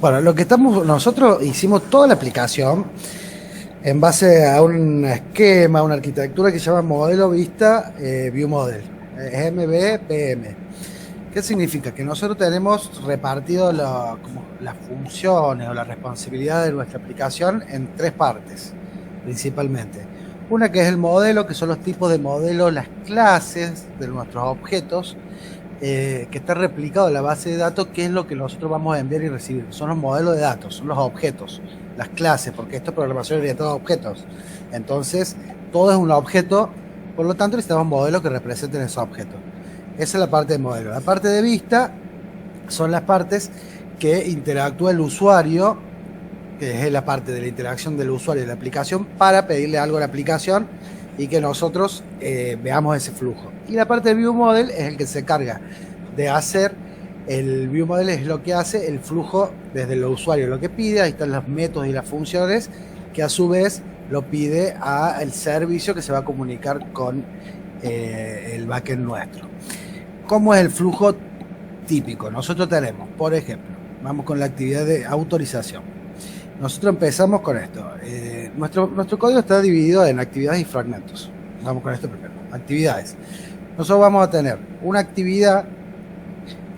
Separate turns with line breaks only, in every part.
Bueno, lo que nosotros hicimos toda la aplicación en base a un esquema, una arquitectura que se llama Modelo Vista View Model, MVPM. ¿Qué significa? Que nosotros tenemos repartido como las funciones o la responsabilidad de nuestra aplicación en tres partes, principalmente. Una que es el modelo, que son los tipos de modelos, las clases de nuestros objetos, que está replicado en la base de datos, que es lo que nosotros vamos a enviar y recibir. Son los modelos de datos, son los objetos, las clases, porque esto es programación orientada a objetos. Entonces, todo es un objeto, por lo tanto necesitamos modelos que representen esos objetos. Esa es la parte de modelo. La parte de vista son las partes que interactúa el usuario, que es la parte de la interacción del usuario y la aplicación, para pedirle algo a la aplicación y que nosotros veamos ese flujo. Y la parte de View Model es el que se encarga de hacer, el View Model es lo que hace el flujo desde el usuario, lo que pide, ahí están los métodos y las funciones, que a su vez lo pide al servicio que se va a comunicar con el backend nuestro. ¿Cómo es el flujo típico? Nosotros tenemos, por ejemplo, vamos con la actividad de autorización. Nosotros empezamos con esto. Nuestro código está dividido en actividades y fragmentos. Vamos con esto primero. Actividades. Nosotros vamos a tener una actividad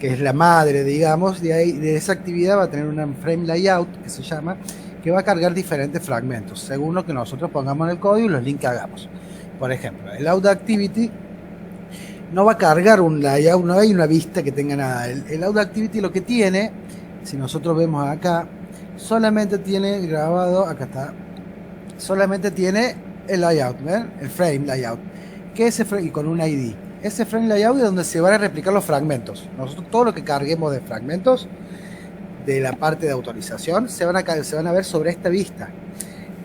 que es la madre, digamos, de esa actividad va a tener un frame layout, que se llama, que va a cargar diferentes fragmentos, según lo que nosotros pongamos en el código y los links que hagamos. Por ejemplo, el Auto Activity no va a cargar un layout, no hay una vista que tenga nada. El Auto Activity lo que tiene, si nosotros vemos acá, solamente tiene grabado, acá está, solamente tiene el layout, ¿ven? El frame layout, que ese frame, y con un ID. Ese frame layout es donde se van a replicar los fragmentos. Nosotros todo lo que carguemos de fragmentos de la parte de autorización se van a ver sobre esta vista.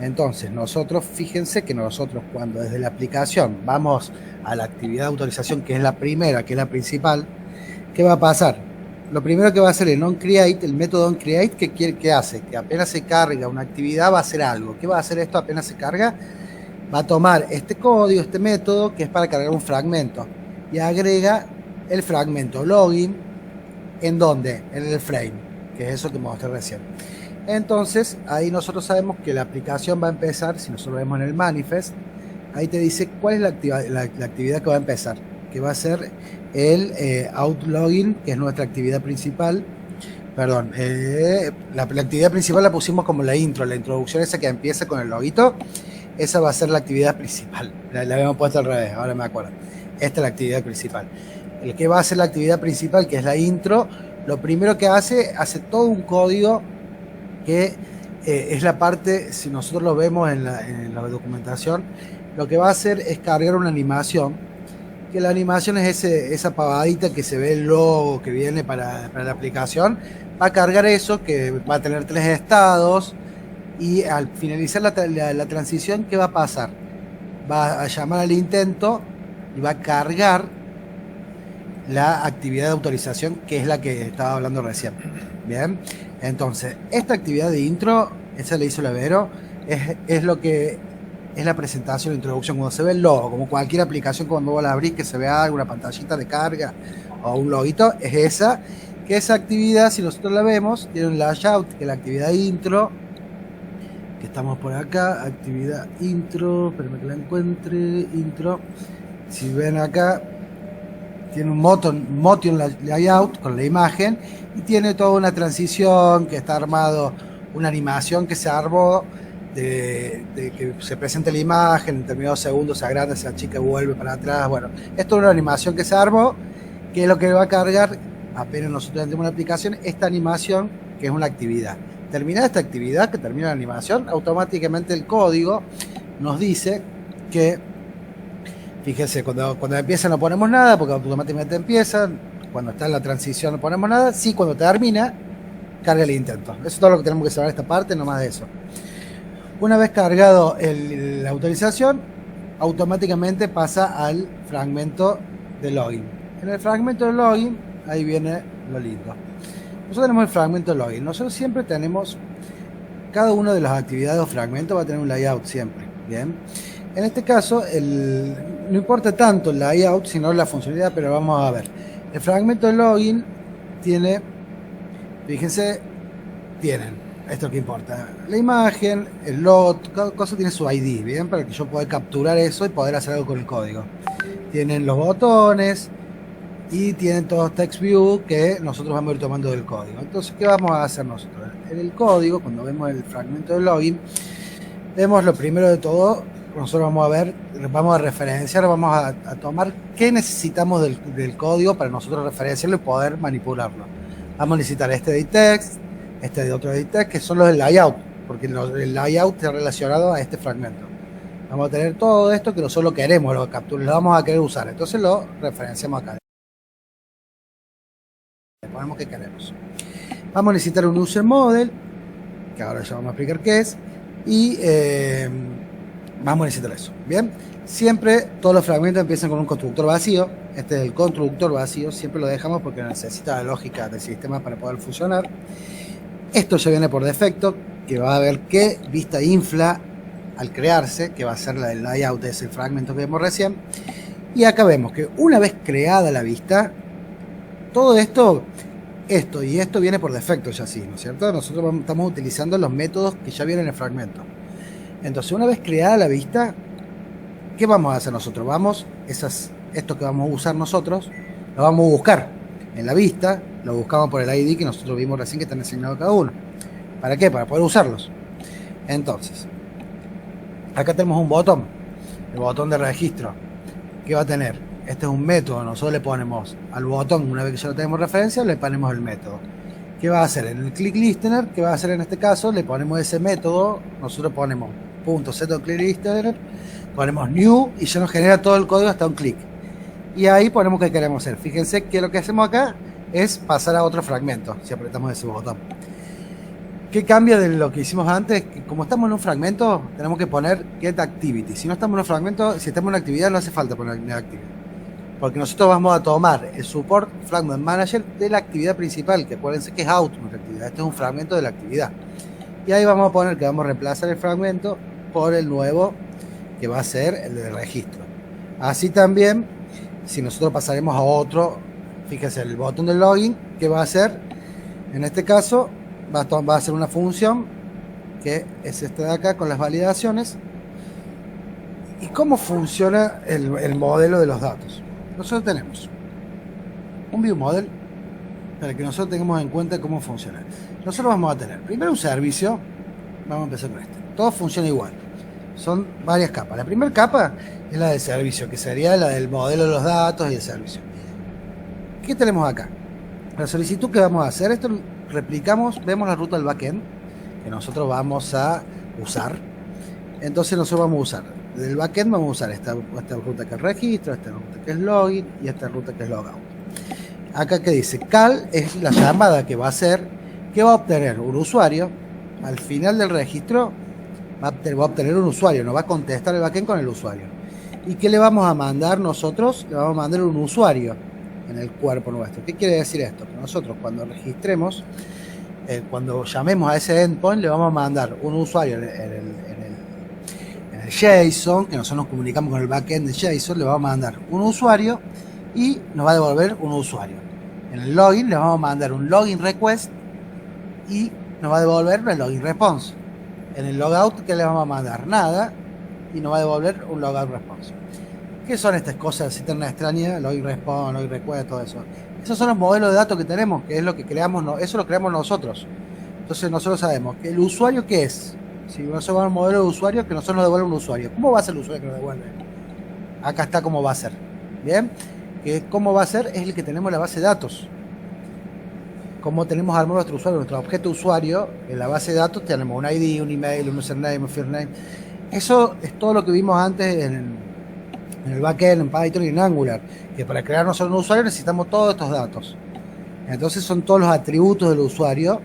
Entonces nosotros, fíjense que nosotros cuando desde la aplicación vamos a la actividad de autorización, que es la primera, que es la principal, ¿qué va a pasar? Lo primero que va a hacer el onCreate, el método onCreate, ¿qué hace? Que apenas se carga una actividad va a hacer algo. ¿Qué va a hacer esto apenas se carga? Va a tomar este código, este método, que es para cargar un fragmento, y agrega el fragmento login, ¿en dónde? En el frame, que es eso que mostré recién. Entonces, ahí nosotros sabemos que la aplicación va a empezar, si nosotros vemos en el manifest, ahí te dice cuál es la actividad que va a empezar, que va a ser el outlogin, que es nuestra actividad principal. Perdón, la actividad principal la pusimos como la intro, la introducción esa que empieza con el loguito, esa va a ser la actividad principal. La habíamos puesto al revés, ahora me acuerdo. Esta es la actividad principal. El que va a ser la actividad principal, que es la intro, lo primero que hace todo un código que es la parte, si nosotros lo vemos en la documentación, lo que va a hacer es cargar una animación, que la animación es esa pavadita que se ve el logo que viene para la aplicación, va a cargar eso, que va a tener 3 estados, y al finalizar la transición, ¿qué va a pasar? Va a llamar al intento y va a cargar la actividad de autorización, que es la que estaba hablando recién. Bien, entonces esta actividad de intro, esa le hizo Vero, es lo que es la presentación, la introducción, cuando se ve el logo, como cualquier aplicación cuando vos la abrís, que se vea alguna pantallita de carga o un loguito, es esa actividad, si nosotros la vemos, tiene un layout, que es la actividad intro, que estamos por acá, actividad intro, espérenme que la encuentre, intro, si ven acá, tiene un motion layout con la imagen y tiene toda una transición que está armado, una animación que se armó de que se presente la imagen, en determinados segundos se agranda, se achica, vuelve para atrás. Bueno, esto es una animación que se armó, que es lo que va a cargar apenas nosotros entremos en la aplicación, esta animación, que es una actividad. Terminada esta actividad, que termina la animación, automáticamente el código nos dice que, fíjense, cuando empieza no ponemos nada, porque automáticamente empieza. Cuando está en la transición no ponemos nada. Sí, cuando termina, carga el intento. Eso es todo lo que tenemos que saber en esta parte, no más de eso. Una vez cargado la autorización, automáticamente pasa al fragmento de login. En el fragmento de login, ahí viene lo lindo. Nosotros tenemos el fragmento de login. Nosotros siempre tenemos, cada una de las actividades o fragmentos va a tener un layout siempre. Bien. En este caso, no importa tanto el layout, sino la funcionalidad, pero vamos a ver. El fragmento de login tiene, fíjense, tienen, esto que importa, la imagen, el lot, cada cosa tiene su ID, ¿bien? Para que yo pueda capturar eso y poder hacer algo con el código. Tienen los botones y tienen todos text view que nosotros vamos a ir tomando del código. Entonces, ¿qué vamos a hacer nosotros? En el código, cuando vemos el fragmento de login, vemos lo primero de todo, nosotros vamos a ver, vamos a referenciar, vamos a tomar qué necesitamos del código para nosotros referenciarlo y poder manipularlo. Vamos a necesitar este de text, este de otro de text, que son los del layout, porque el layout está relacionado a este fragmento. Vamos a tener todo esto que nosotros queremos, lo vamos a querer usar, entonces lo referenciamos acá. Le ponemos que queremos. Vamos a necesitar un user model, que ahora ya vamos a explicar qué es, y vamos a necesitar eso. Bien, siempre todos los fragmentos empiezan con un constructor vacío. Este es el constructor vacío, siempre lo dejamos porque necesita la lógica del sistema para poder funcionar. Esto ya viene por defecto, que va a ver qué vista infla al crearse, que va a ser la del layout de ese fragmento que vimos recién. Y acá vemos que una vez creada la vista, todo esto y esto viene por defecto ya así, ¿no es cierto? Nosotros estamos utilizando los métodos que ya vienen en el fragmento. Entonces, una vez creada la vista, ¿qué vamos a hacer nosotros? Esto que vamos a usar nosotros, lo vamos a buscar en la vista, lo buscamos por el ID que nosotros vimos recién que están asignados cada uno. ¿Para qué? Para poder usarlos. Entonces, acá tenemos un botón, el botón de registro. ¿Qué va a tener? Este es un método, nosotros le ponemos al botón, una vez que ya lo tenemos referencia, le ponemos el método. ¿Qué va a hacer? En el click listener, ¿qué va a hacer en este caso? Le ponemos ese método, nosotros ponemos .setOnClickListener, ponemos new y ya nos genera todo el código hasta un clic. Y ahí ponemos qué queremos hacer. Fíjense que lo que hacemos acá es pasar a otro fragmento, si apretamos ese botón. ¿Qué cambia de lo que hicimos antes? Que como estamos en un fragmento, tenemos que poner getActivity. Si no estamos en un fragmento, si estamos en una actividad, no hace falta poner getActivity. Porque nosotros vamos a tomar el support fragment manager de la actividad principal, que acuérdense que es out nuestra actividad. Este es un fragmento de la actividad. Y ahí vamos a poner que vamos a reemplazar el fragmento por el nuevo, que va a ser el de registro. Así también, si nosotros pasaremos a otro, fíjense, el botón de login, que va a hacer, en este caso, va a ser una función, que es esta de acá, con las validaciones. ¿Y cómo funciona el modelo de los datos? Nosotros tenemos un view model para que nosotros tengamos en cuenta cómo funciona. Nosotros vamos a tener primero un servicio, vamos a empezar con este. Todo funciona igual, son varias capas. La primera capa es la del servicio, que sería la del modelo de los datos y el servicio. ¿Qué tenemos acá? La solicitud que vamos a hacer, esto replicamos, vemos la ruta del backend que nosotros vamos a usar. Entonces nosotros vamos a usar del backend, vamos a usar esta ruta que es registro, esta ruta que es login y esta ruta que es logout. Acá que dice cal es la llamada que va a hacer, que va a obtener un usuario. Al final del registro va a obtener un usuario, nos va a contestar el backend con el usuario. ¿Y qué le vamos a mandar nosotros? Le vamos a mandar un usuario en el cuerpo nuestro. ¿Qué quiere decir esto? Que nosotros cuando registremos, cuando llamemos a ese endpoint, le vamos a mandar un usuario en el JSON, que nosotros nos comunicamos con el backend de JSON, le vamos a mandar un usuario y nos va a devolver un usuario. En el login le vamos a mandar un login request y nos va a devolver el login response. En el logout, ¿qué le vamos a mandar? Nada, y nos va a devolver un logout response. ¿Qué son estas cosas así tan extrañas? Login response, login request, todo eso. Esos son los modelos de datos que tenemos, que es lo que creamos, eso lo creamos nosotros. Entonces nosotros sabemos que el usuario, ¿qué es? Si nosotros vamos al modelo de usuario, que nosotros nos devuelve un usuario. ¿Cómo va a ser el usuario que nos devuelve? Acá está cómo va a ser. ¿Bien? Que cómo va a ser es el que tenemos en la base de datos. Cómo tenemos armado nuestro usuario, nuestro objeto usuario. En la base de datos tenemos un ID, un email, un username, un first name. Eso es todo lo que vimos antes en el backend, en Python y en Angular. Que para crear nosotros un usuario necesitamos todos estos datos. Entonces son todos los atributos del usuario.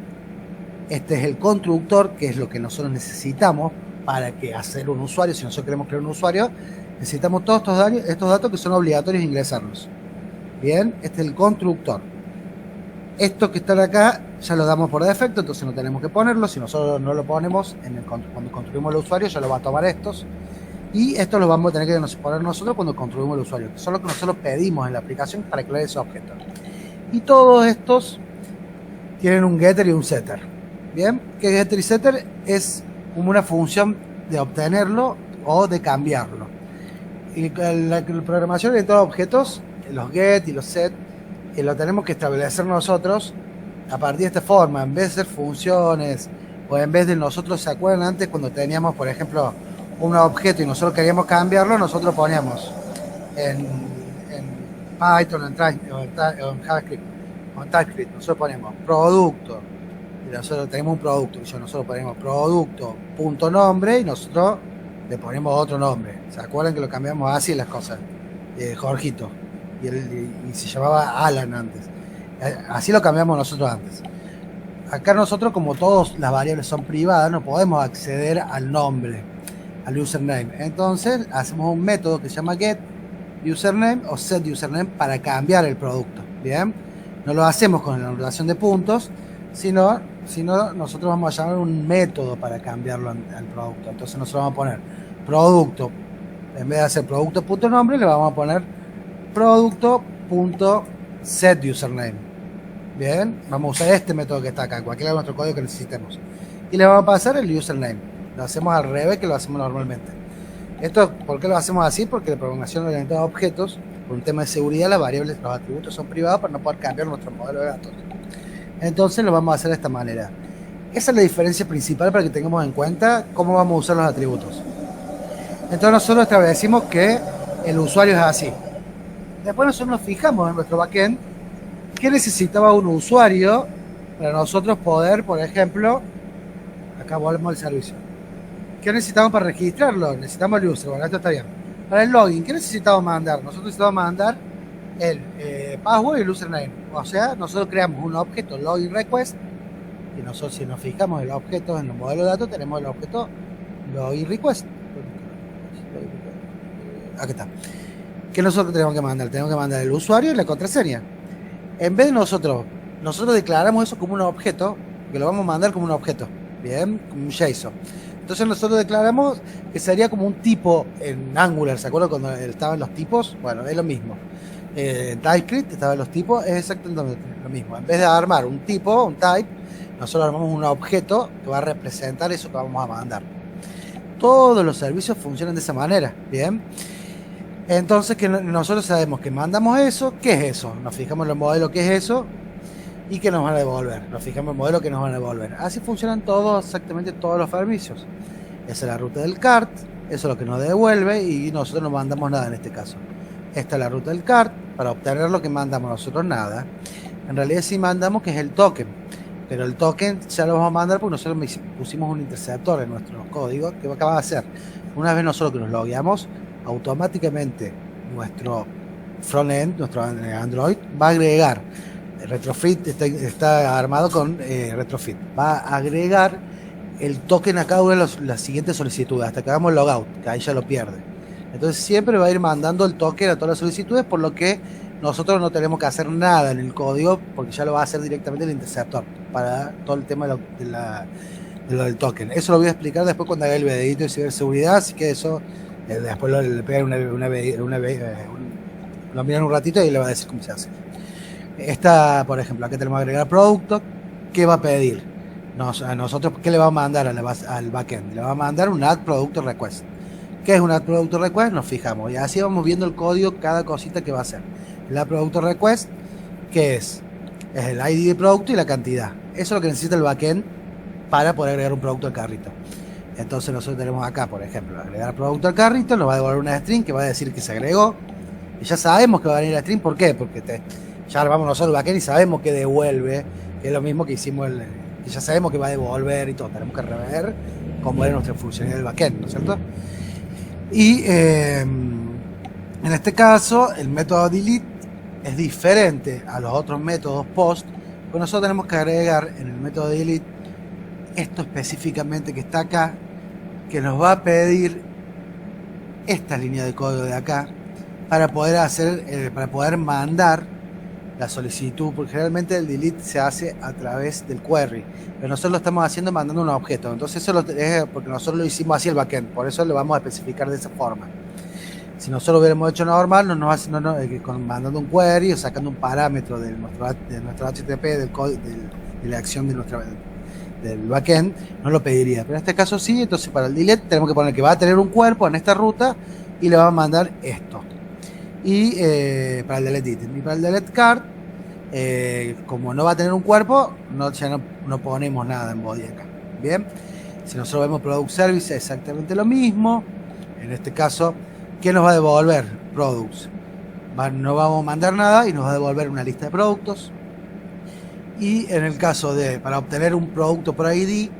Este es el constructor, que es lo que nosotros necesitamos para que hacer un usuario. Si nosotros queremos crear un usuario, necesitamos todos estos datos que son obligatorios ingresarlos. Bien, este es el constructor. Estos que están acá ya los damos por defecto, entonces no tenemos que ponerlos. Si nosotros no lo ponemos, cuando construimos el usuario ya lo va a tomar estos. Y estos los vamos a tener que poner nosotros cuando construimos el usuario, que son los que nosotros pedimos en la aplicación para crear ese objeto. Y todos estos tienen un getter y un setter. Bien, que getter y setter es como una función de obtenerlo o de cambiarlo. Y la programación orientada a objetos, los get y los set, lo tenemos que establecer nosotros a partir de esta forma, en vez de ser funciones o en vez de nosotros, ¿se acuerdan antes cuando teníamos, por ejemplo, un objeto y nosotros queríamos cambiarlo? Nosotros poníamos en Python, en JavaScript o en TypeScript, nosotros ponemos producto y nosotros tenemos un producto y nosotros ponemos producto punto nombre y nosotros le ponemos otro nombre. ¿Se acuerdan que lo cambiamos así las cosas? Jorgito y se llamaba Alan antes. Así lo cambiamos nosotros antes. Acá nosotros, como todas las variables son privadas, no podemos acceder al nombre, al username. Entonces hacemos un método que se llama get username o set username para cambiar el producto. Bien, no lo hacemos con la notación de puntos, sino nosotros vamos a llamar un método para cambiarlo al producto. Entonces nosotros vamos a poner producto, en vez de hacer producto.nombre, le vamos a poner producto.set username. Bien, vamos a usar este método que está acá, cualquiera de nuestro código que necesitemos. Y le vamos a pasar el username. Lo hacemos al revés que lo hacemos normalmente. Esto, ¿por qué lo hacemos así? Porque la programación orientada a objetos, por un tema de seguridad, las variables, los atributos son privados para no poder cambiar nuestro modelo de datos. Entonces lo vamos a hacer de esta manera. Esa es la diferencia principal para que tengamos en cuenta cómo vamos a usar los atributos. Entonces nosotros establecimos que el usuario es así. Después nosotros nos fijamos en nuestro backend qué necesitaba un usuario para nosotros poder, por ejemplo, acá volvemos al servicio. ¿Qué necesitamos para registrarlo? Necesitamos el user, bueno, esto está bien. Para el login, ¿qué necesitamos mandar? Nosotros necesitamos mandar el password y el username. O sea, nosotros creamos un objeto login request y nosotros, si nos fijamos en los objetos, en los modelos de datos, tenemos el objeto login request. Aquí está. ¿Qué nosotros tenemos que mandar? Tenemos que mandar el usuario y la contraseña. En vez de nosotros declaramos eso como un objeto, que lo vamos a mandar como un objeto, bien, como un JSON. Entonces nosotros declaramos que sería como un tipo en Angular, ¿se acuerdan cuando estaban los tipos? Bueno, es lo mismo. En TypeScript estaban los tipos, es exactamente lo mismo. En vez de armar un tipo, un type, nosotros armamos un objeto que va a representar eso que vamos a mandar. Todos los servicios funcionan de esa manera, bien. Entonces que nosotros sabemos que mandamos eso, ¿qué es eso? Nos fijamos en el modelo, ¿qué es eso? Y que nos van a devolver. Nos fijamos en el modelo que nos van a devolver. Así funcionan exactamente todos los servicios. Esa es la ruta del cart, eso es lo que nos devuelve y nosotros no mandamos nada en este caso. Esta es la ruta del cart, para obtener lo que mandamos nosotros nada. En realidad sí mandamos que es el token, pero el token ya lo vamos a mandar porque nosotros pusimos un interceptor en nuestro código que acaba de hacer. Una vez nosotros que nos logueamos, automáticamente nuestro frontend, nuestro Android, va a agregar Retrofit, está armado con Retrofit, va a agregar el token a cada una de las siguientes solicitudes hasta que hagamos logout, que ahí ya lo pierde. Entonces siempre va a ir mandando el token a todas las solicitudes, por lo que nosotros no tenemos que hacer nada en el código porque ya lo va a hacer directamente el interceptor para todo el tema de lo del token. Eso lo voy a explicar después cuando haga el videito de ciberseguridad, así que eso después le pegan lo miran un ratito y le va a decir cómo se hace. Esta, por ejemplo, aquí tenemos que agregar producto. ¿Qué va a pedir? A nosotros, ¿qué le va a mandar al backend? Le va a mandar un add product request. ¿Qué es un add product request? Nos fijamos y así vamos viendo el código, cada cosita que va a hacer. El add product request, ¿qué es? Es el ID de producto y la cantidad. Eso es lo que necesita el backend para poder agregar un producto al carrito. Entonces nosotros tenemos acá, por ejemplo, agregar producto al carrito, nos va a devolver una string que va a decir que se agregó. Y ya sabemos que va a venir la string, ¿por qué? Porque ya armamos nosotros el backend y sabemos que devuelve, que es lo mismo que hicimos, que ya sabemos que va a devolver y todo. Tenemos que rever cómo es nuestra funcionalidad del backend, ¿no es cierto? Y en este caso, el método delete es diferente a los otros métodos post, pues nosotros tenemos que agregar en el método delete esto específicamente que está acá, que nos va a pedir esta línea de código de acá para poder mandar la solicitud, porque generalmente el delete se hace a través del query, pero nosotros lo estamos haciendo mandando un objeto. Entonces eso es porque nosotros lo hicimos así el backend, por eso lo vamos a especificar de esa forma. Si nosotros lo hubiéramos hecho normal, mandando un query o sacando un parámetro de nuestro HTTP, de la acción de nuestra del backend no lo pediría, pero en este caso sí. Entonces para el delete tenemos que poner que va a tener un cuerpo en esta ruta y le va a mandar esto. Y para el delete item. Y para el delete card, como no va a tener un cuerpo, ya no ponemos nada en body acá. Bien, si nosotros vemos product service es exactamente lo mismo. En este caso, ¿qué nos va a devolver? Products. No vamos a mandar nada y nos va a devolver una lista de productos. Y en el caso de, para obtener un producto por ID,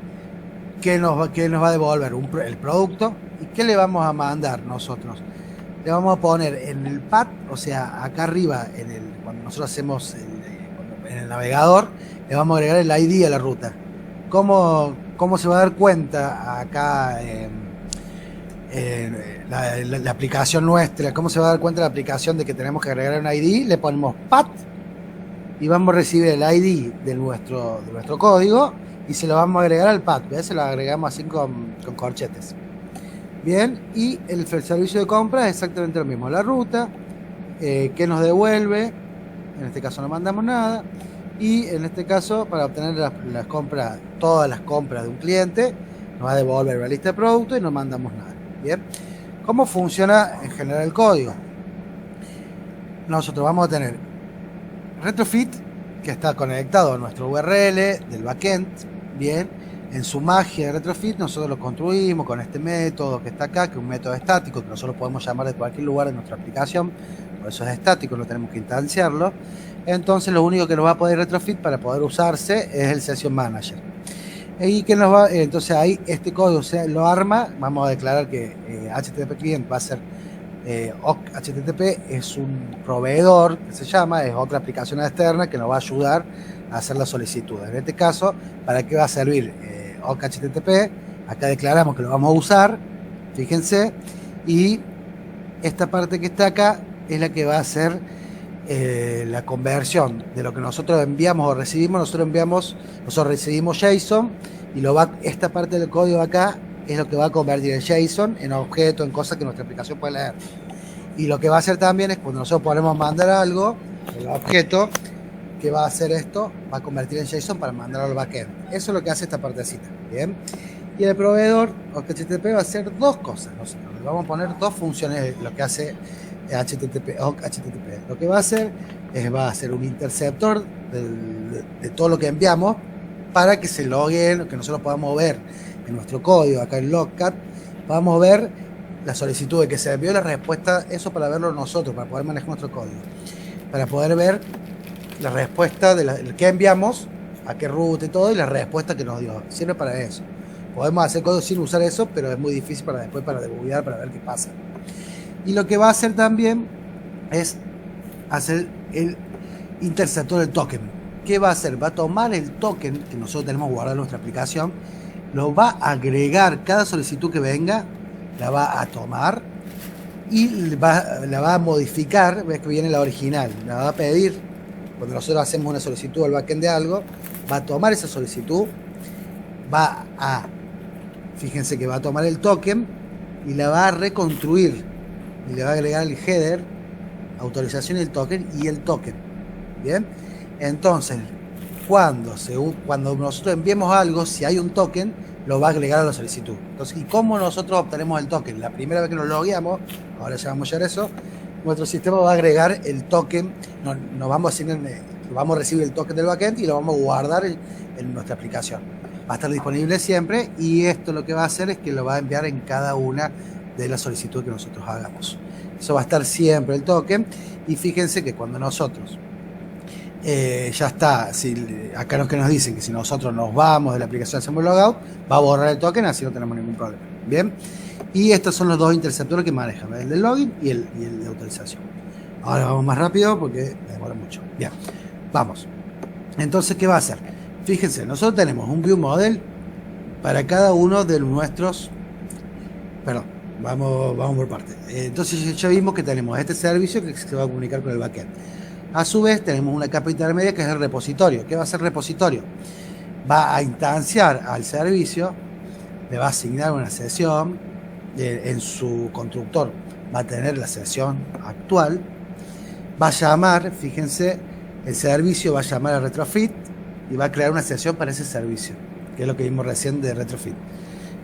¿qué nos va a devolver? El producto. ¿Y qué le vamos a mandar nosotros? Le vamos a poner en el pad, o sea, acá arriba, cuando nosotros hacemos en el navegador, le vamos a agregar el ID a la ruta. ¿Cómo se va a dar cuenta acá la aplicación nuestra? ¿Cómo se va a dar cuenta la aplicación de que tenemos que agregar un ID? Le ponemos pad y vamos a recibir el ID de nuestro código y se lo vamos a agregar al pad. ¿Ves? Se lo agregamos así con corchetes. Bien, y el servicio de compra es exactamente lo mismo. La ruta, que nos devuelve, en este caso no mandamos nada. Y en este caso, para obtener las compras, todas las compras de un cliente, nos va a devolver la lista de productos y no mandamos nada. Bien, ¿cómo funciona en general el código? Nosotros vamos a tener retrofit, que está conectado a nuestro URL del backend. Bien, en su magia de retrofit nosotros lo construimos con este método que está acá, que es un método estático que nosotros podemos llamar de cualquier lugar de nuestra aplicación. Por eso es estático, no tenemos que instanciarlo. Entonces lo único que nos va a poder retrofit para poder usarse es el Session Manager. Y que nos va, entonces ahí este código lo arma. Vamos a declarar que HTTP Client va a ser HTTP es un proveedor que se llama, es otra aplicación externa que nos va a ayudar a hacer la solicitud. En este caso, ¿para qué va a servir HTTP? Acá declaramos que lo vamos a usar, fíjense, y esta parte que está acá es la que va a hacer la conversión de lo que nosotros enviamos o recibimos. Nosotros recibimos JSON y esta parte del código acá es lo que va a convertir el JSON en objeto, en cosas que nuestra aplicación puede leer. Y lo que va a hacer también es cuando nosotros podemos mandar algo, el objeto que va a hacer esto, va a convertir en JSON para mandarlo al backend. Eso es lo que hace esta partecita. Bien. Y el proveedor HTTP va a hacer dos cosas. Nosotros le vamos a poner dos funciones, lo que hace HTTP. Lo que va a hacer es va a hacer un interceptor de todo lo que enviamos para que se loguen, que nosotros podamos ver en nuestro código, acá en Logcat, podamos ver la solicitud de que se envió, la respuesta, eso para verlo nosotros, para poder manejar nuestro código, para poder ver la respuesta de que enviamos, a qué ruta y todo, y la respuesta que nos dio. Sirve para eso. Podemos hacer código sin usar eso, pero es muy difícil para después, para debuguear, para ver qué pasa. Y lo que va a hacer también es hacer el interceptor del token. ¿Qué va a hacer? Va a tomar el token que nosotros tenemos guardado en nuestra aplicación, lo va a agregar, cada solicitud que venga, la va a tomar y la va a modificar. Ves que viene la original, la va a pedir. Cuando nosotros hacemos una solicitud al backend de algo, va a tomar esa solicitud, fíjense que va a tomar el token y la va a reconstruir y le va a agregar el header, autorización y el token. Bien, entonces cuando nosotros enviemos algo, si hay un token, lo va a agregar a la solicitud. Entonces, ¿y cómo nosotros obtenemos el token? La primera vez que nos logueamos, ahora ya vamos a hacer eso, nuestro sistema va a agregar el token, vamos a recibir el token del backend y lo vamos a guardar en nuestra aplicación. Va a estar disponible siempre y esto lo que va a hacer es que lo va a enviar en cada una de las solicitudes que nosotros hagamos. Eso va a estar siempre el token. Y fíjense que cuando nosotros ya está, acá los que nos dicen que si nosotros nos vamos de la aplicación, hacemos logout, va a borrar el token, así no tenemos ningún problema. Bien, y estos son los dos interceptores que manejan, el de login y el de autorización. Ahora vamos más rápido porque me demora mucho. Bien, vamos. Entonces, ¿qué va a hacer? Fíjense, nosotros tenemos un view model para cada uno de nuestros. Perdón, vamos por parte. Entonces ya vimos que tenemos este servicio que se va a comunicar con el backend. A su vez tenemos una capa intermedia que es el repositorio. ¿Qué va a hacer el repositorio? Va a instanciar al servicio, le va a asignar una sesión, en su constructor va a tener la sesión actual, va a llamar, fíjense, el servicio va a llamar a retrofit y va a crear una sesión para ese servicio. que es lo que vimos recién de Retrofit.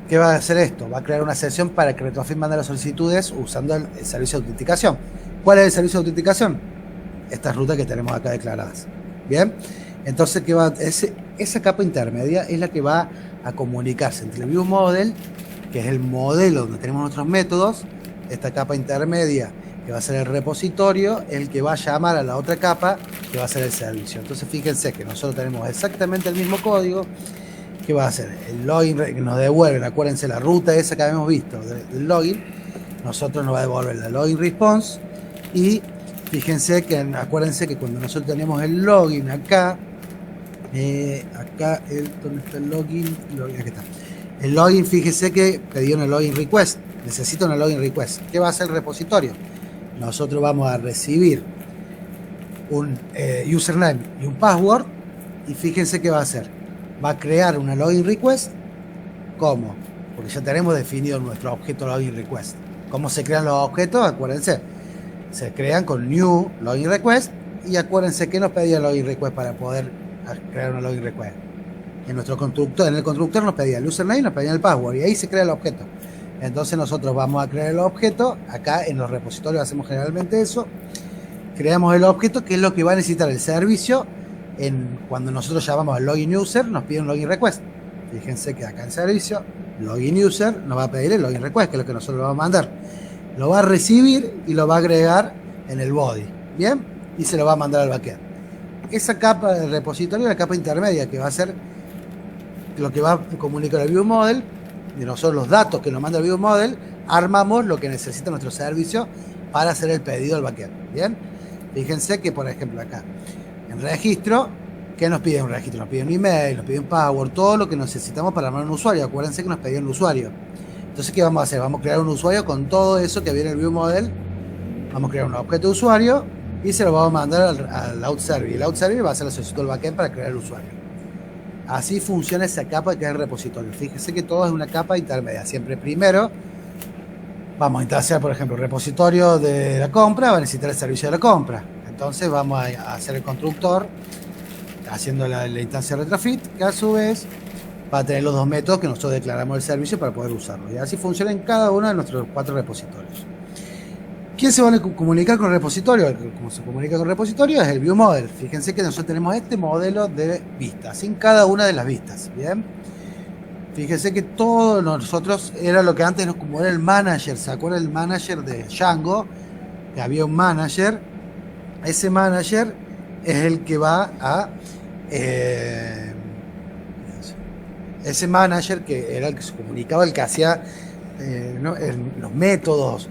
¿Qué va a hacer esto? Va a crear una sesión para que Retrofit mande las solicitudes usando el servicio de autenticación. ¿Cuál es el servicio de autenticación? Estas rutas que tenemos acá declaradas. Bien, entonces esa capa intermedia es la que va a comunicarse entre el view model, que es el modelo donde tenemos nuestros métodos. Esta capa intermedia, que va a ser el repositorio, el que va a llamar a la otra capa, que va a ser el servicio. Entonces fíjense que nosotros tenemos exactamente el mismo código. ¿Qué va a hacer? El login que nos devuelven, acuérdense la ruta esa que habíamos visto del login, nosotros nos va a devolver la login response. Y fíjense que, acuérdense que cuando nosotros tenemos el login acá, ¿dónde está el login? Aquí está. El login, fíjense que pedí una login request, necesito una login request. ¿Qué va a hacer el repositorio? Nosotros vamos a recibir un username y un password, y fíjense qué va a hacer. Va a crear una login request. ¿Cómo? Porque ya tenemos definido nuestro objeto login request. ¿Cómo se crean los objetos? Acuérdense, se crean con new login request, y acuérdense que nos pedía login request para poder crear una login request. En nuestro constructor, en el constructor nos pedía el username y nos pedía el password, y ahí se crea el objeto. Entonces nosotros vamos a crear el objeto. Acá en los repositorios hacemos generalmente eso. Creamos el objeto, que es lo que va a necesitar el servicio. Cuando nosotros llamamos al login user, nos pide un login request. Fíjense que acá en servicio, login user nos va a pedir el login request, que es lo que nosotros le vamos a mandar. Lo va a recibir y lo va a agregar en el body. Bien, y se lo va a mandar al backend. Esa capa del repositorio es la capa intermedia, que va a ser lo que va a comunicar al view model. Y nosotros, los datos que nos manda el view model, armamos lo que necesita nuestro servicio para hacer el pedido al backend. Bien, fíjense que, por ejemplo, acá en registro, ¿qué nos pide un registro? Nos pide un email, nos pide un password, todo lo que necesitamos para armar un usuario. Acuérdense que nos pedía un usuario. Entonces, ¿qué vamos a hacer? Vamos a crear un usuario con todo eso que viene en el view model. Vamos a crear un objeto de usuario y se lo vamos a mandar al out server. Y el out server va a hacer la solicitud del backend para crear el usuario. Así funciona esa capa que es el repositorio. Fíjense que todo es una capa intermedia. Siempre primero vamos a instanciar, por ejemplo, el repositorio de la compra, va a necesitar el servicio de la compra. Entonces vamos a hacer el constructor haciendo la instancia retrofit, que a su vez va a tener los dos métodos que nosotros declaramos el servicio para poder usarlo. Y así funciona en cada uno de nuestros 4 repositorios. ¿Quién se va a comunicar con el repositorio? Como se comunica con el repositorio es el view model. Fíjense que nosotros tenemos este modelo de vistas, sin cada una de las vistas. Bien. Fíjense que todos nosotros era lo que antes nos como era el manager. ¿Se acuerdan el manager de Django? Que había un manager. Ese manager es el que va a... ese manager que era el que se comunicaba, el que hacía los métodos.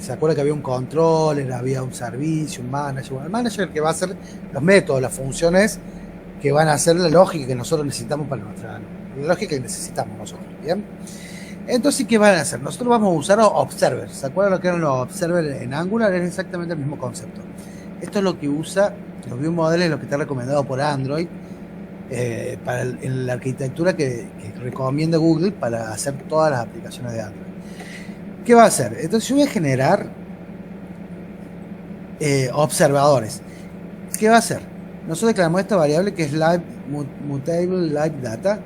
¿Se acuerda que había un controller, había un servicio, un manager? Bueno, el manager que va a hacer los métodos, las funciones que van a hacer la lógica que nosotros necesitamos para la lógica que necesitamos nosotros. ¿Bien? Entonces, ¿qué van a hacer? Nosotros vamos a usar observers. ¿Se acuerdan lo que eran los observers en Angular? Es exactamente el mismo concepto. Esto es lo que usa los view models, lo que está recomendado por Android en la arquitectura que recomienda Google para hacer todas las aplicaciones de Android. ¿Qué va a hacer? Entonces yo voy a generar observadores. ¿Qué va a hacer? Nosotros declaramos esta variable que es live mutable live data,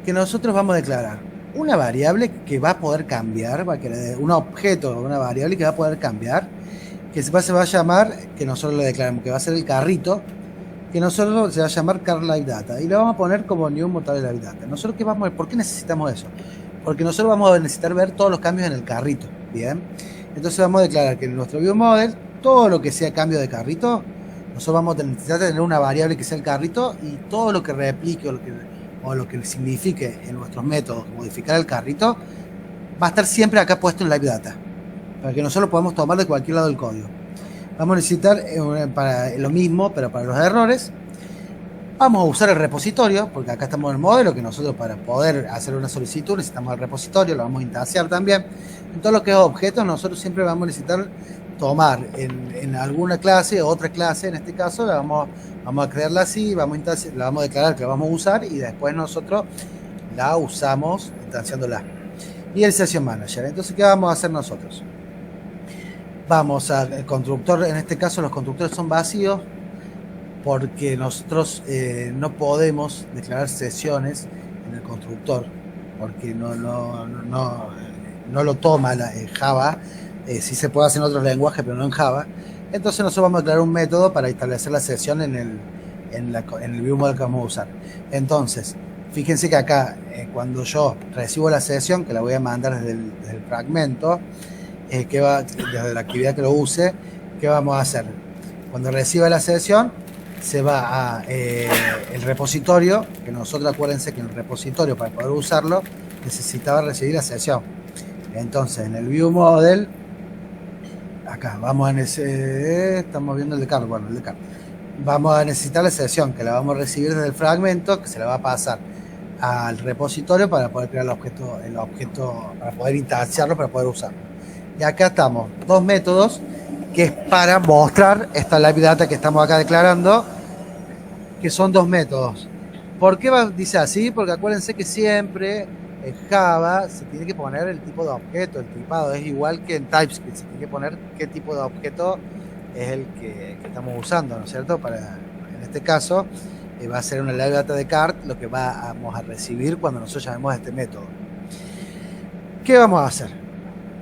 que nosotros vamos a declarar una variable que va a poder cambiar, un objeto, una variable que va a poder cambiar, que se va a llamar, que nosotros le declaramos que va a ser el carrito, que nosotros se va a llamar car live data, y lo vamos a poner como new mutable live data. Nosotros qué vamos a ver, ¿por qué necesitamos eso? Porque nosotros vamos a necesitar ver todos los cambios en el carrito. Bien, entonces vamos a declarar que en nuestro view model todo lo que sea cambio de carrito, nosotros vamos a necesitar tener una variable que sea el carrito, y todo lo que replique o lo que signifique en nuestros métodos modificar el carrito va a estar siempre acá puesto en live data, para que nosotros lo podamos tomar de cualquier lado del código. Vamos a necesitar para lo mismo, pero para los errores. Vamos a usar el repositorio, porque acá estamos en el modelo, que nosotros para poder hacer una solicitud necesitamos el repositorio, lo vamos a instanciar también. En todo lo que es objetos, nosotros siempre vamos a necesitar tomar en alguna clase, otra clase, en este caso, vamos a crearla así, la vamos a declarar que la vamos a usar, y después nosotros la usamos instanciándola. Y el Session Manager. Entonces, ¿qué vamos a hacer nosotros? Vamos al constructor, en este caso los constructores son vacíos, porque nosotros no podemos declarar sesiones en el constructor, porque no lo toma Java. Sí se puede hacer en otros lenguajes, pero no en Java. Entonces nosotros vamos a crear un método para establecer la sesión en el view model que vamos a usar. Entonces, fíjense que acá, cuando yo recibo la sesión, que la voy a mandar desde el fragmento, desde la actividad que lo use, ¿qué vamos a hacer? Cuando reciba la sesión, se va a el repositorio, que nosotros acuérdense que en el repositorio, para poder usarlo, necesitaba recibir la sesión. Entonces, en el view model, acá vamos estamos viendo el de card, bueno, el de card. Vamos a necesitar la sesión, que la vamos a recibir desde el fragmento, que se la va a pasar al repositorio para poder crear el objeto, para poder instanciarlo, para poder usarlo. Y acá estamos, dos métodos, que es para mostrar esta live data que estamos acá declarando, que son dos métodos. ¿Por qué dice así? Porque acuérdense que siempre en Java se tiene que poner el tipo de objeto, el tipado. Es igual que en TypeScript, se tiene que poner qué tipo de objeto es el que estamos usando, ¿no es cierto? En este caso, va a ser una live data de card lo que vamos a recibir cuando nosotros llamemos a este método. ¿Qué vamos a hacer?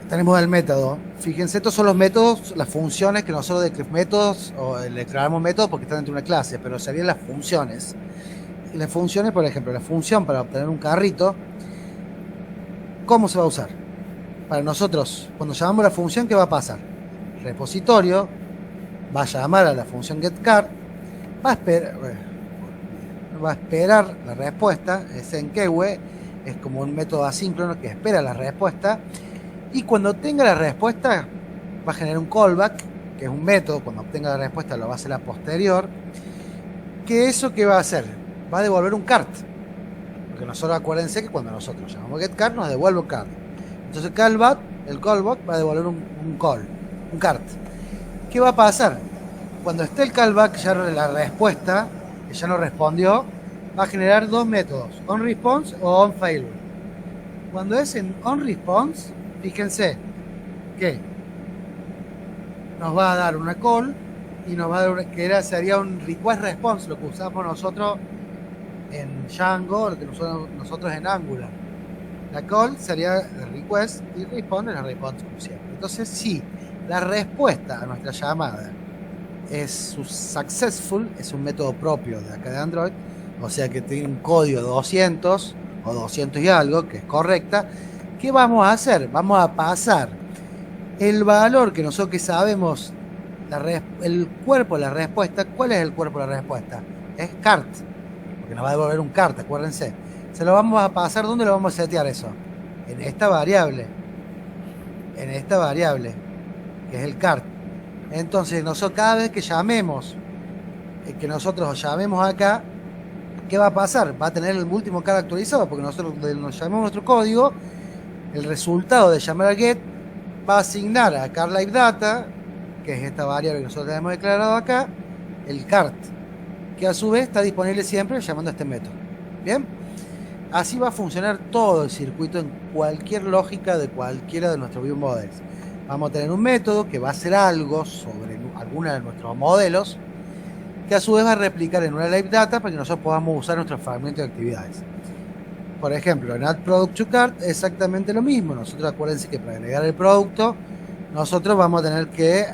Tenemos el método. Fíjense, estos son los métodos, las funciones que nosotros métodos, o le declaramos métodos porque están dentro de una clase, pero serían las funciones. Y las funciones, por ejemplo, la función para obtener un carrito, ¿cómo se va a usar? Para nosotros, cuando llamamos la función, ¿qué va a pasar? El repositorio va a llamar a la función getCard, va a esperar la respuesta, es enqueue, es como un método asíncrono que espera la respuesta, y cuando tenga la respuesta va a generar un callback, que es un método, cuando obtenga la respuesta lo va a hacer a posterior, que eso que va a hacer, va a devolver un cart, porque nosotros acuérdense que cuando nosotros llamamos getCard nos devuelve un cart. Entonces el callback va a devolver un cart. ¿Qué va a pasar? Cuando esté el callback, ya la respuesta, que ya no respondió, va a generar dos métodos, onResponse o onFailure. Cuando es en onResponse, fíjense que nos va a dar una call y nos va a dar sería un request response, lo que usamos nosotros en Django, lo que nosotros en Angular. La call sería el request y responde la response como siempre. Entonces, si la respuesta a nuestra llamada es successful, es un método propio de acá de Android, o sea que tiene un código de 200 o 200 y algo, que es correcta, ¿qué vamos a hacer? Vamos a pasar el valor que nosotros que sabemos, el cuerpo de la respuesta. ¿Cuál es el cuerpo de la respuesta? Es cart, porque nos va a devolver un cart, acuérdense. Se lo vamos a pasar, ¿dónde lo vamos a setear eso? En esta variable, que es el cart. Entonces nosotros cada vez que llamemos, nosotros llamemos acá, ¿qué va a pasar? Va a tener el último cart actualizado, porque nosotros nos llamemos nuestro código, el resultado de llamar al get va a asignar a cart live data, que es esta variable que nosotros hemos declarado acá, el cart, que a su vez está disponible siempre llamando a este método. Bien, así va a funcionar todo el circuito en cualquier lógica de cualquiera de nuestros view models. Vamos a tener un método que va a hacer algo sobre alguno de nuestros modelos, que a su vez va a replicar en una live data para que nosotros podamos usar nuestro fragmento de actividades. Por ejemplo, en add product to cart es exactamente lo mismo. Nosotros acuérdense que para agregar el producto, nosotros vamos a tener que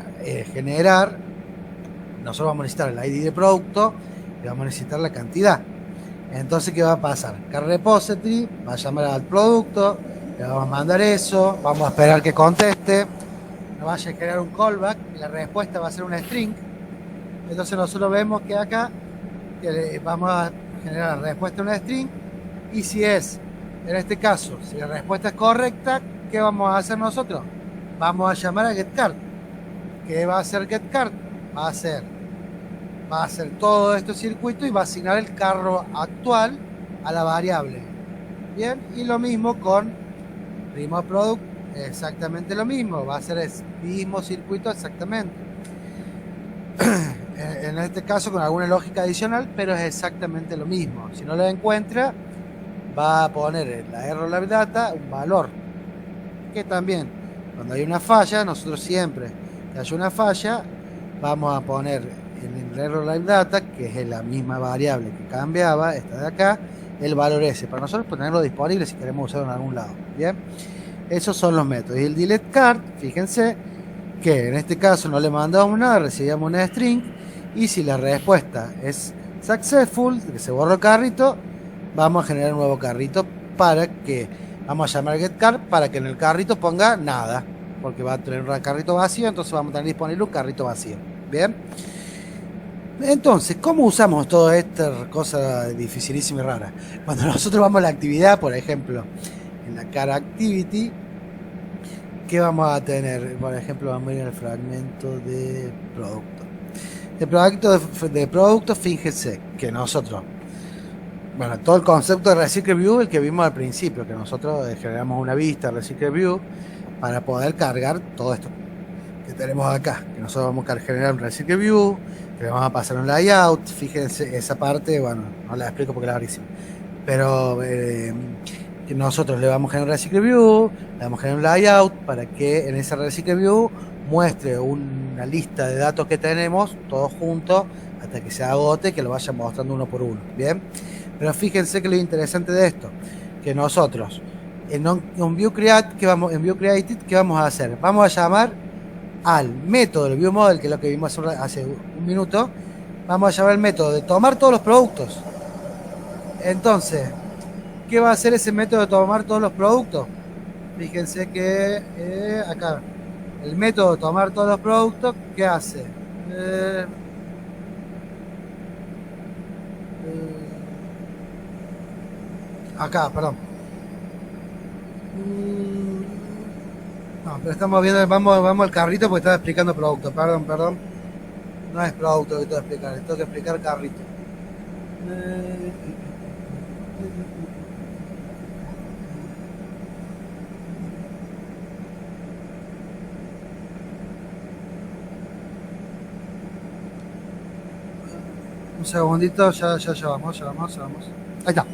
nosotros vamos a necesitar el ID de producto y vamos a necesitar la cantidad. Entonces, ¿qué va a pasar? Cart repository va a llamar al producto, le vamos a mandar eso, vamos a esperar que conteste, nos vaya a generar un callback y la respuesta va a ser una string. Entonces nosotros vemos que acá vamos a generar la respuesta una string, y si es, en este caso, si la respuesta es correcta, ¿qué vamos a hacer nosotros? Vamos a llamar a getCard. ¿Qué va a hacer getCard? Va a hacer todo este circuito y va a asignar el carro actual a la variable. Bien, y lo mismo con remove product, exactamente lo mismo, va a ser el mismo circuito exactamente. En este caso con alguna lógica adicional, pero es exactamente lo mismo. Si no lo encuentra, va a poner en la error live data un valor, que también cuando hay una falla, nosotros siempre que haya una falla vamos a poner en el error live data, que es la misma variable que cambiaba, esta de acá, el valor ese, para nosotros tenerlo disponible si queremos usarlo en algún lado. Bien, esos son los métodos. Y el delete card, fíjense que en este caso no le mandamos nada, recibíamos una string, y si la respuesta es successful, que se borró el carrito, vamos a generar un nuevo carrito para que, vamos a llamar getCard para que en el carrito ponga nada, porque va a tener un carrito vacío, entonces vamos a tener disponible un carrito vacío. Bien, entonces, ¿cómo usamos toda esta cosa dificilísima y rara? Cuando nosotros vamos a la actividad, por ejemplo, en la car activity, ¿qué vamos a tener? Por ejemplo, vamos a ir al fragmento de producto. El producto de producto, fíjense que nosotros, bueno, todo el concepto de Recycle View, el que vimos al principio, que nosotros generamos una vista Recycle View para poder cargar todo esto que tenemos acá, que nosotros vamos a generar un Recycle View, que le vamos a pasar un layout. Fíjense esa parte, bueno, no la explico porque es larguísima, pero que nosotros le vamos a generar un Recycle View, le vamos a generar un layout para que en ese Recycle View muestre una lista de datos que tenemos todos juntos hasta que se agote, que lo vaya mostrando uno por uno. Bien, pero fíjense que lo interesante de esto, que nosotros en View Create, en View Created, ¿qué vamos a hacer? Vamos a llamar al método del View Model, que es lo que vimos hace un minuto. Vamos a llamar el método de tomar todos los productos. Entonces, ¿qué va a hacer ese método de tomar todos los productos? Fíjense que acá el método de tomar todos los productos, ¿qué hace? Acá, perdón. No, pero estamos viendo, vamos al carrito porque estaba explicando producto. Perdón. No es producto que tengo que explicar, tengo que explicar carrito. Un segundito, ya vamos. Ahí está.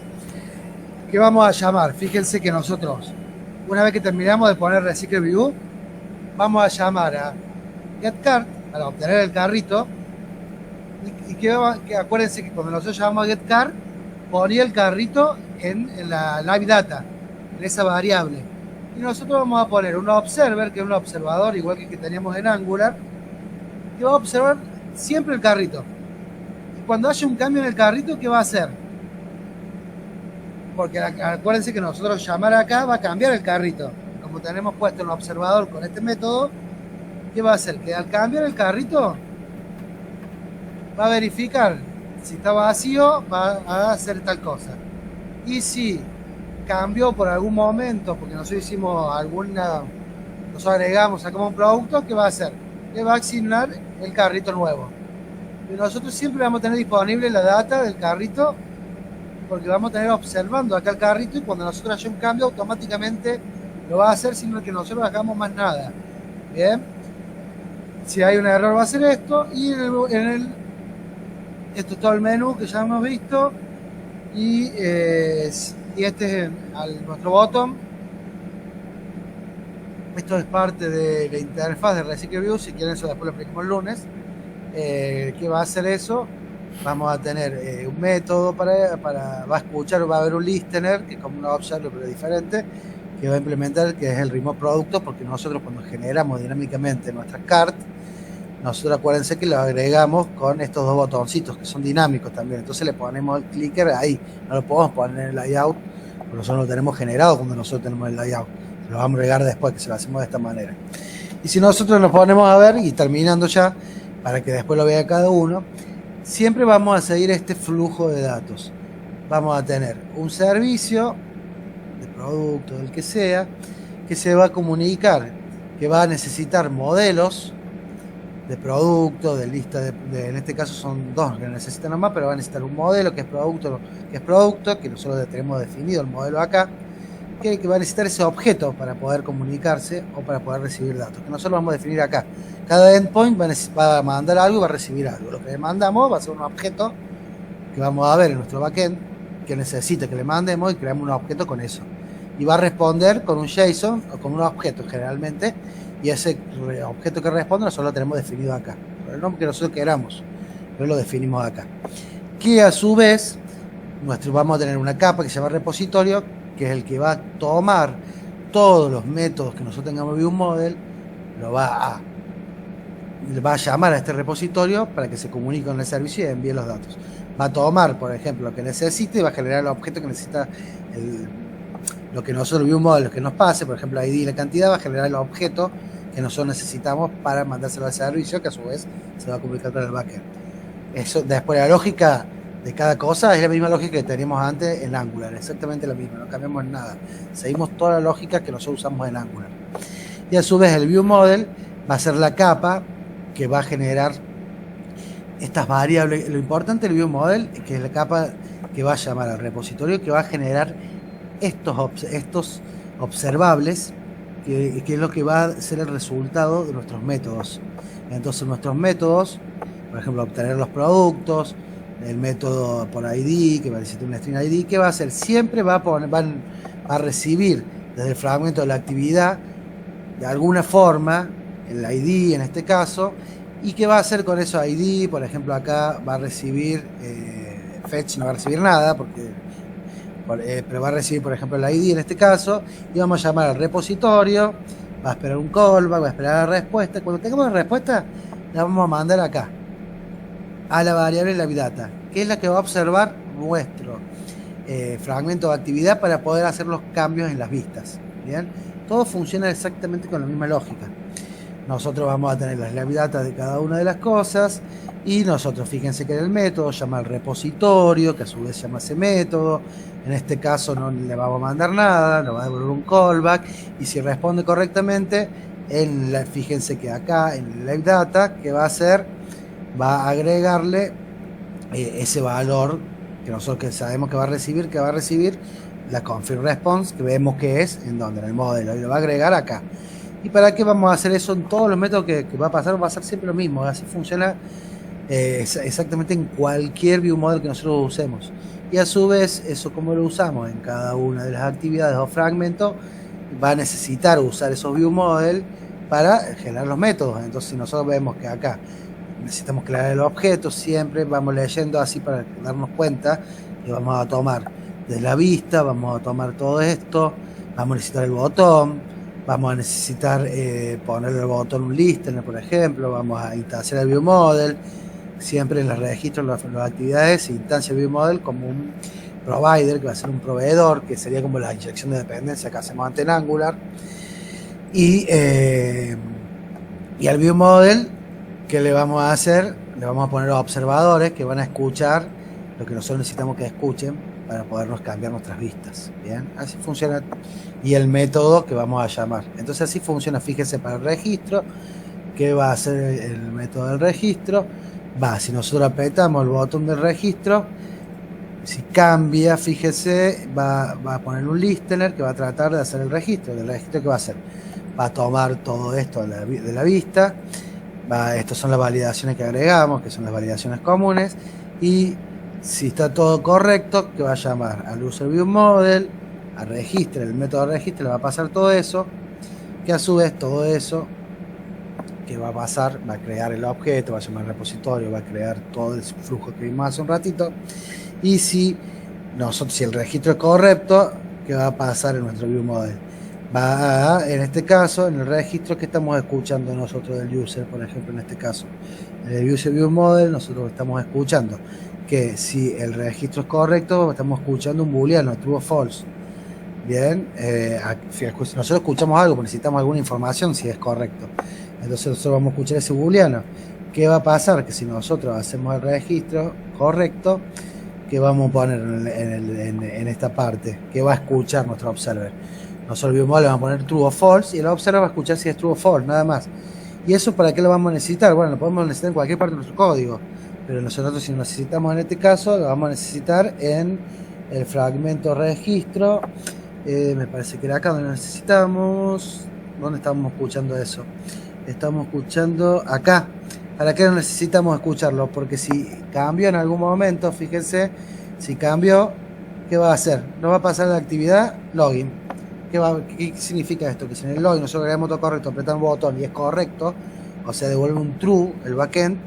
¿Qué vamos a llamar? Fíjense que nosotros, una vez que terminamos de poner Recycle View, vamos a llamar a getCard para obtener el carrito. Y que acuérdense que cuando nosotros llamamos a getCard, ponía el carrito en la live data, en esa variable. Y nosotros vamos a poner un observer, que es un observador, igual que el que teníamos en Angular, que va a observar siempre el carrito. Y cuando haya un cambio en el carrito, ¿qué va a hacer? Porque acuérdense que nosotros llamar acá va a cambiar el carrito. Como tenemos puesto un observador con este método, ¿qué va a hacer? Que al cambiar el carrito va a verificar si está vacío, va a hacer tal cosa. Y si cambió por algún momento, porque nosotros hicimos nos agregamos, sacamos un producto, ¿qué va a hacer? Le va a asignar el carrito nuevo. Y nosotros siempre vamos a tener disponible la data del carrito, porque vamos a tener observando acá el carrito, y cuando nosotros haya un cambio automáticamente lo va a hacer sin que nosotros hagamos más nada. Bien, si hay un error va a hacer esto, y esto es todo el menú que ya hemos visto, y este es nuestro botón. Esto es parte de la interfaz de Recycle View. Si quieren eso después lo explicamos el lunes. ¿Qué va a hacer eso? Vamos a tener un método va a escuchar, va a haber un listener, que es como un observer pero diferente, que va a implementar, que es el remove producto, porque nosotros cuando generamos dinámicamente nuestra cart, nosotros acuérdense que lo agregamos con estos dos botoncitos que son dinámicos también. Entonces le ponemos el clicker ahí, no lo podemos poner en el layout, porque nosotros lo tenemos generado cuando nosotros tenemos el layout. Lo vamos a agregar después, que se lo hacemos de esta manera. Y si nosotros nos ponemos a ver, y terminando ya, para que después lo vea cada uno, siempre vamos a seguir este flujo de datos. Vamos a tener un servicio de producto, del que sea, que se va a comunicar, que va a necesitar modelos de producto, de lista en este caso son dos que necesitan nomás, pero va a necesitar un modelo que es producto, que nosotros tenemos definido el modelo acá, que va a necesitar ese objeto para poder comunicarse o para poder recibir datos, que nosotros vamos a definir acá. Cada endpoint va a mandar algo y va a recibir algo. Lo que le mandamos va a ser un objeto que vamos a ver en nuestro backend, que necesita que le mandemos, y creamos un objeto con eso. Y va a responder con un JSON o con un objeto generalmente, y ese objeto que responde nosotros lo tenemos definido acá, por el nombre que nosotros queramos, pero lo definimos acá. Que a su vez Vamos a tener una capa que se llama repositorio, que es el que va a tomar todos los métodos que nosotros tengamos view model, le va a llamar a este repositorio para que se comunique con el servicio y envíe los datos. Va a tomar, por ejemplo, lo que necesite y va a generar el objeto que necesita lo que nosotros view model, lo que nos pase, por ejemplo, ID y la cantidad, va a generar el objeto que nosotros necesitamos para mandárselo al servicio, que a su vez se va a comunicar con el backend. Eso, después la lógica de cada cosa es la misma lógica que teníamos antes en Angular, exactamente la misma, no cambiamos nada. Seguimos toda la lógica que nosotros usamos en Angular. Y a su vez el view model va a ser la capa que va a generar estas variables. Lo importante del view model es que es la capa que va a llamar al repositorio, que va a generar estos observables, que es lo que va a ser el resultado de nuestros métodos. Entonces nuestros métodos, por ejemplo, obtener los productos, el método por ID, que va a necesitar una string ID, que va a hacer? Siempre va a recibir desde el fragmento de la actividad, de alguna forma, el ID en este caso, y qué va a hacer con esos ID. Por ejemplo, acá va a recibir fetch, no va a recibir nada, pero va a recibir, por ejemplo, el ID en este caso, y vamos a llamar al repositorio, va a esperar un callback, va a esperar la respuesta. Cuando tengamos la respuesta, la vamos a mandar acá a la variable LiveData, que es la que va a observar nuestro fragmento de actividad para poder hacer los cambios en las vistas. ¿Bien? Todo funciona exactamente con la misma lógica. Nosotros vamos a tener las LiveData de cada una de las cosas, y nosotros, fíjense que en el método llama al repositorio, que a su vez llama ese método. En este caso no le vamos a mandar nada, nos va a devolver un callback, y si responde correctamente, fíjense que acá en el LiveData, ¿qué va a hacer? Va a agregarle ese valor que nosotros que sabemos que va a recibir la confirm response, que vemos que es en el modelo, y lo va a agregar acá. ¿Y para qué vamos a hacer eso en todos los métodos que va a pasar? Va a ser siempre lo mismo. Así funciona exactamente en cualquier view model que nosotros usemos. Y a su vez, eso como lo usamos en cada una de las actividades o fragmentos, va a necesitar usar esos view model para generar los métodos. Entonces, si nosotros vemos que acá necesitamos crear el objeto, siempre vamos leyendo así para darnos cuenta que vamos a tomar de la vista, vamos a tomar todo esto, vamos a necesitar el botón, vamos a necesitar ponerle el botón un listener, por ejemplo, vamos a instanciar el view model, siempre en los registros, las actividades, se instancia el view model como un provider, que va a ser un proveedor, que sería como la inyección de dependencia que hacemos antes en Angular, y al view model, ¿qué le vamos a hacer? Le vamos a poner observadores que van a escuchar lo que nosotros necesitamos que escuchen para podernos cambiar nuestras vistas. Bien, así funciona. Y el método que vamos a llamar. Entonces así funciona, fíjense, para el registro. ¿Qué va a hacer el método del registro? Si nosotros apretamos el botón del registro, si cambia, fíjese, va a poner un listener que va a tratar de hacer el registro. ¿Del registro qué va a hacer? Va a tomar todo esto de la vista. Estas son las validaciones que agregamos, que son las validaciones comunes, y si está todo correcto, que va a llamar al user view model, a registre, el método de registro le va a pasar todo eso, que a su vez todo eso que va a pasar, va a crear el objeto, va a llamar al repositorio, va a crear todo el flujo que vimos hace un ratito, y si el registro es correcto, ¿qué va a pasar en nuestro view model? En este caso, en el registro que estamos escuchando nosotros del user, por ejemplo, en este caso, en el user view model, nosotros estamos escuchando que si el registro es correcto, estamos escuchando un booleano, true o false. Bien, nosotros escuchamos algo, necesitamos alguna información si es correcto. Entonces nosotros vamos a escuchar ese booleano. ¿Qué va a pasar? Que si nosotros hacemos el registro correcto, ¿qué vamos a poner en esta parte? ¿Qué va a escuchar nuestro observer? Nosotros le vamos a poner true o false, y el observer va a escuchar si es true o false, nada más. ¿Y eso para qué lo vamos a necesitar? Bueno, lo podemos necesitar en cualquier parte de nuestro código, pero nosotros, si lo necesitamos en este caso, lo vamos a necesitar en el fragmento registro. Me parece que era acá donde lo necesitamos. ¿Dónde estamos escuchando eso? Estamos escuchando acá. ¿Para qué necesitamos escucharlo? Porque si cambió en algún momento, fíjense, si cambió, ¿qué va a hacer? Nos va a pasar la actividad login. ¿Qué significa esto? Que si en el login nosotros agregamos todo correcto, apretamos un botón y es correcto, o sea, devuelve un true el backend,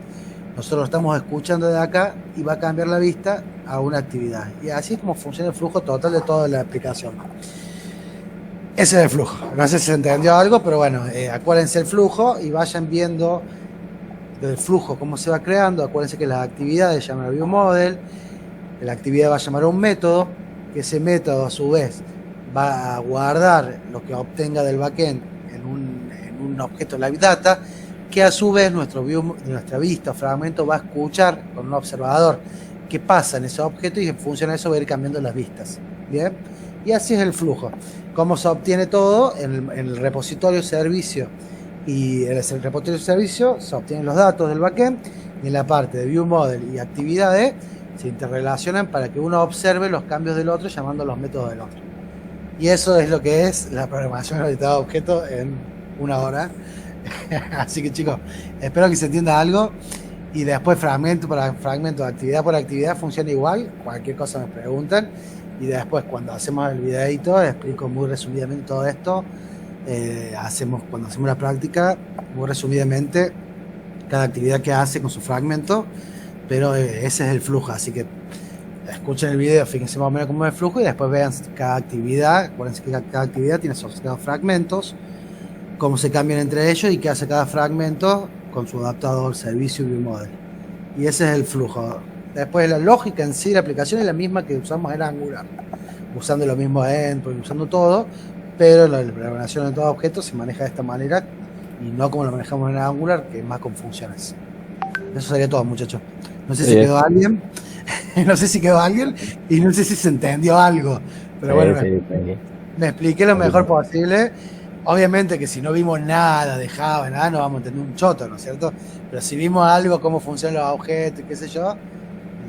nosotros lo estamos escuchando de acá y va a cambiar la vista a una actividad. Y así es como funciona el flujo total de toda la aplicación. Ese es el flujo. No sé si se entendió algo, pero bueno, acuérdense el flujo y vayan viendo del flujo cómo se va creando. Acuérdense que las actividades llaman a ViewModel, la actividad va a llamar a un método, que ese método a su vez va a guardar lo que obtenga del backend en un objeto Live Data, que a su vez nuestra vista o fragmento va a escuchar con un observador qué pasa en ese objeto y en función de eso va a ir cambiando las vistas. ¿Bien? Y así es el flujo. ¿Cómo se obtiene todo? En el repositorio servicio. Y en el repositorio servicio se obtienen los datos del backend y en la parte de ViewModel y actividades se interrelacionan para que uno observe los cambios del otro llamando los métodos del otro. Y eso es lo que es la programación orientada a objetos en una hora. Así que chicos, espero que se entienda algo. Y después fragmento por fragmento, actividad por actividad funciona igual. Cualquier cosa me preguntan. Y después cuando hacemos el videito explico muy resumidamente todo esto. Cuando hacemos la práctica, muy resumidamente, cada actividad que hace con su fragmento. Pero ese es el flujo. Así que escuchen el video, fíjense más o menos cómo es el flujo y después vean cada actividad. Acuérdense que cada actividad tiene asociados fragmentos, cómo se cambian entre ellos y qué hace cada fragmento con su adaptador, servicio y ViewModel. Y ese es el flujo. Después la lógica en sí, la aplicación es la misma que usamos en Angular, usando lo mismo endpoint, usando todo, pero la programación de todo objeto se maneja de esta manera y no como lo manejamos en Angular, que es más con funciones. Eso sería todo, muchachos. No sé si quedó alguien. No sé si quedó alguien y no sé si se entendió algo. Pero bueno, me expliqué lo mejor posible. Obviamente que si no vimos nada de Java, nada, no vamos a entender un choto, ¿no es cierto? Pero si vimos algo, cómo funcionan los objetos y qué sé yo,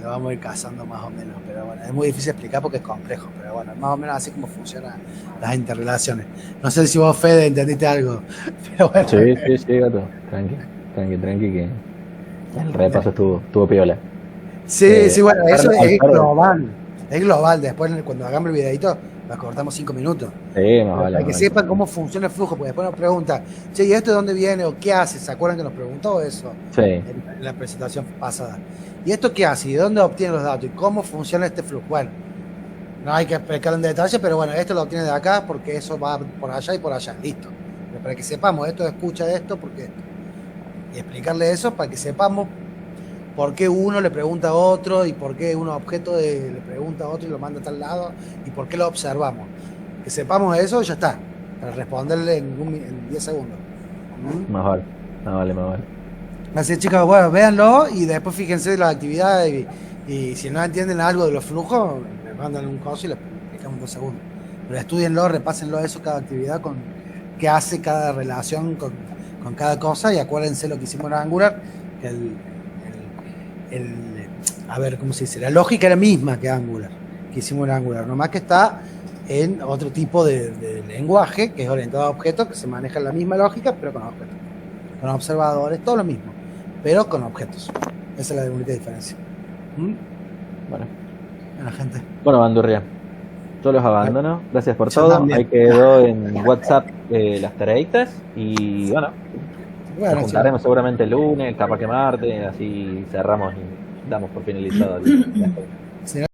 lo vamos a ir cazando más o menos. Pero bueno, es muy difícil explicar porque es complejo. Pero bueno, más o menos así como funcionan las interrelaciones. No sé si vos, Fede, entendiste algo. Pero bueno.
Sí, gato. Tranqui, que el repaso estuvo piola.
Sí, bueno, eso es global. Es global. Después, cuando hagamos el videito, nos cortamos 5 minutos.
Sí, más vale.
Para que sepan cómo funciona el flujo, porque después nos preguntan, che, ¿y esto de dónde viene o qué hace? ¿Se acuerdan que nos preguntó eso?
Sí.
En la presentación pasada. ¿Y esto qué hace? ¿Y de dónde obtiene los datos? ¿Y cómo funciona este flujo? Bueno, no hay que explicarlo en detalle, pero bueno, esto lo obtiene de acá porque eso va por allá y por allá. Listo. Pero para que sepamos, esto escucha esto, porque y explicarle eso para que sepamos por qué uno le pregunta a otro y por qué un objeto le pregunta a otro y lo manda a tal lado y por qué lo observamos. Que sepamos eso y ya está, para responderle en 10 segundos.
Más vale.
Así, chicos, bueno, véanlo y después fíjense las actividades y si no entienden algo de los flujos, me mandan un coso y les explicamos en 2 segundos. Pero estudienlo, repásenlo eso, cada actividad, con qué hace cada relación con cada cosa y acuérdense lo que hicimos en Angular, que a ver, ¿cómo se dice? La lógica era la misma que Angular, que hicimos en Angular, nomás que está en otro tipo de lenguaje, que es orientado a objetos, que se maneja la misma lógica, pero con objetos. Con observadores, todo lo mismo, pero con objetos. Esa es la única diferencia.
Bueno,
gente.
Bueno, Bandurria, yo los abandono. Gracias por todo. También. Ahí quedó en WhatsApp las tareitas y bueno, nos juntaremos seguramente el lunes, capaz que martes, así cerramos y damos por finalizado.